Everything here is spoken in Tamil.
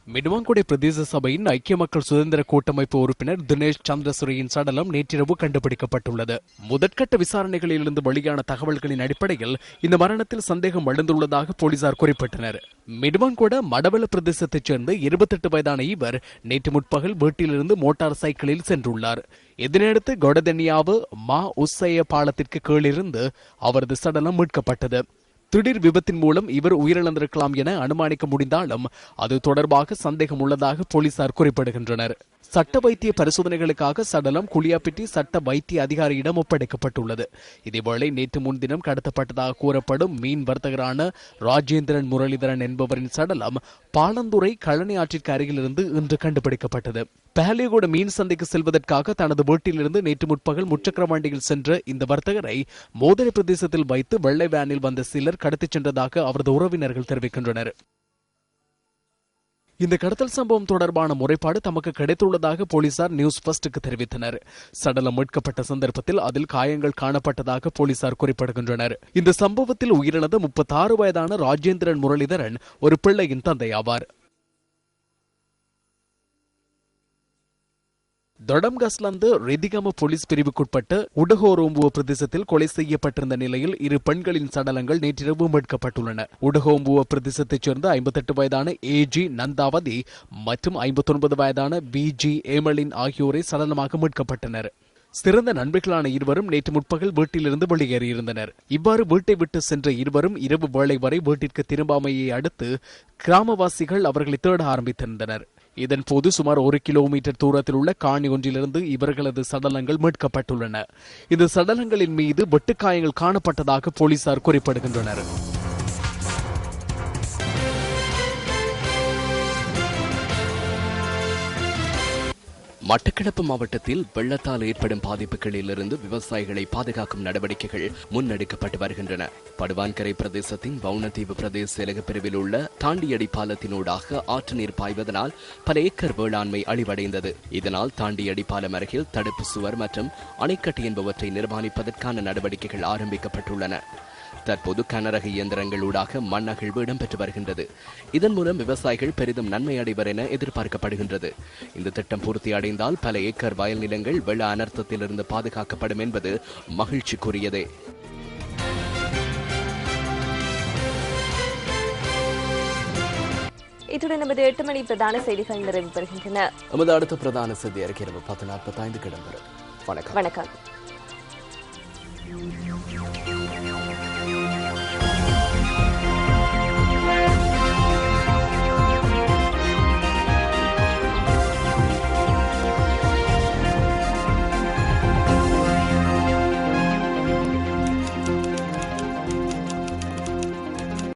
மிடுவாங்குடி பிரதேச சபையின் ஐக்கிய மக்கள் சுதந்திர கூட்டமைப்பு உறுப்பினர் தினேஷ் சந்திரசுரியின் சடலம் நேற்றிரவு கண்டுபிடிக்கப்பட்டுள்ளது. முதற்கட்ட விசாரணைகளிலிருந்து வெளியான தகவல்களின் அடிப்படையில் இந்த மரணத்தில் சந்தேகம் எழுந்துள்ளதாக போலீசார் குறிப்பிட்டனர். மிடுவாங்குட மடவள பிரதேசத்தைச் சேர்ந்த 28 வயதான இவர் நேற்று முற்பகல் வீட்டிலிருந்து மோட்டார் சைக்கிளில் சென்றுள்ளார். இதனையடுத்து கொடதென்னியாவு மா உஸ்ஸய பாலத்திற்கு கீழிருந்து அவரது சடலம் மீட்கப்பட்டது. திடீர் விபத்தின் மூலம் இவர் உயிரிழந்திருக்கலாம் என அனுமானிக்க முடிந்தாலும் அது தொடர்பாக சந்தேகம் உள்ளதாக போலீசார் குறிப்பிடுகின்றனர். சட்ட வைத்திய பரிசோதனைகளுக்காக சடலம் குளியாப்பிட்டி சட்ட வைத்திய அதிகாரியிடம் ஒப்படைக்கப்பட்டுள்ளது. இதேவேளை நேற்று முன்தினம் கடத்தப்பட்டதாக கூறப்படும் மீன் வர்த்தகரான ராஜேந்திரன் முரளிதரன் என்பவரின் சடலம் பாலந்துறை கழனி ஆற்றிற்கு அருகிலிருந்து இன்று கண்டுபிடிக்கப்பட்டது. பஹலியகோட மீன் சந்தைக்கு செல்வதற்காக தனது வீட்டிலிருந்து நேற்று முற்பகல் முச்சக்கர வண்டியில் சென்ற இந்த வர்த்தகரை மோதலை பிரதேசத்தில் வைத்து வெள்ளை வேனில் வந்த சிலர் கடத்திச் சென்றதாக அவரது உறவினர்கள் தெரிவிக்கின்றனர். இந்த கடத்தல் சம்பவம் தொடர்பான முறைப்பாடு தமக்கு கிடைத்துள்ளதாக போலீசார் நியூஸ் ஃபர்ஸ்டுக்கு தெரிவித்தனர். சடலம் மீட்கப்பட்ட சந்தர்ப்பத்தில் அதில் காயங்கள் காணப்பட்டதாக போலீசார் குறிப்பிடுகின்றனர். இந்த சம்பவத்தில் உயிரிழந்த 36 வயதான ராஜேந்திரன் முரளிதரன் ஒரு பிள்ளையின் தந்தையாவார். தொடம்கஸ்லந்து ரெதிகம போலீஸ் பிரிவுக்குட்பட்ட உடகோரோம்புவ பிரதேசத்தில் கொலை செய்யப்பட்டிருந்த நிலையில் 2 பெண்களின் சடலங்கள் நேற்றிரவு மீட்கப்பட்டுள்ளன. உடகோம்புவ பிரதேசத்தைச் சேர்ந்த 58 வயதான ஏஜி நந்தாவதி மற்றும் 59 வயதான பிஜி ஏமலின் ஆகியோரை சடலமாக மீட்கப்பட்டனர். சிறந்த நண்பர்களான இருவரும் நேற்று முற்பகல் வீட்டிலிருந்து வெளியேறியிருந்தனர். இவ்வாறு வீட்டை விட்டு சென்ற இருவரும் இரவு வேளை வரை வீட்டிற்கு திரும்பாமையை அடுத்து கிராமவாசிகள் அவர்களை தேட ஆரம்பித்திருந்தனர். இதன்போது சுமார் 1 கிலோமீட்டர் தூரத்தில் உள்ள காணி ஒன்றிலிருந்து இவர்களது சடலங்கள் மீட்கப்பட்டுள்ளன. இந்த சடலங்களின் மீது வெட்டுக்காயங்கள் காணப்பட்டதாக போலீசார் குறிப்பிடுகின்றனர். மட்டக்களப்பு மாவட்டத்தில் வெள்ளத்தால் ஏற்படும் பாதிப்புகளிலிருந்து விவசாயிகளை பாதுகாக்கும் நடவடிக்கைகள் முன்னெடுக்கப்பட்டு வருகின்றன. படுவான்கரை பிரதேசத்தின் வவுனதீவு பிரதேச செயலக பிரிவில் உள்ள தாண்டியடி பாலத்தினூடாக ஆற்று நீர் பாய்வதனால் பல ஏக்கர் வேளாண்மை அழிவடைந்தது. இதனால் தாண்டியடி பாலம் அருகில் தடுப்பு சுவர் மற்றும் அணைக்கட்டு என்பவற்றை நிர்மாணிப்பதற்கான நடவடிக்கைகள் ஆரம்பிக்கப்பட்டுள்ளன. தற்போது கனரக இயந்திரங்களூடாக மண் அகழ்வு இடம்பெற்று வருகின்றது. இதன் மூலம் விவசாயிகள் பெரிதும் நன்மை அடைவர் என எதிர்பார்க்கப்படுகின்றது. இந்த திட்டம் பூர்த்தி அடைந்தால் பல ஏக்கர் வயல் நிலங்கள் வெள்ள அனர்த்தத்திலிருந்து பாதுகாக்கப்படும் என்பது மகிழ்ச்சிக்குரியதே. இத்துடன் நமது 8 மணி பிரதான செய்திகள் நிறைவு பெறுகின்றன. நமது அடுத்த பிரதான செய்தி அறிக்கை 10:45 இடம்பெறும். வணக்கம்.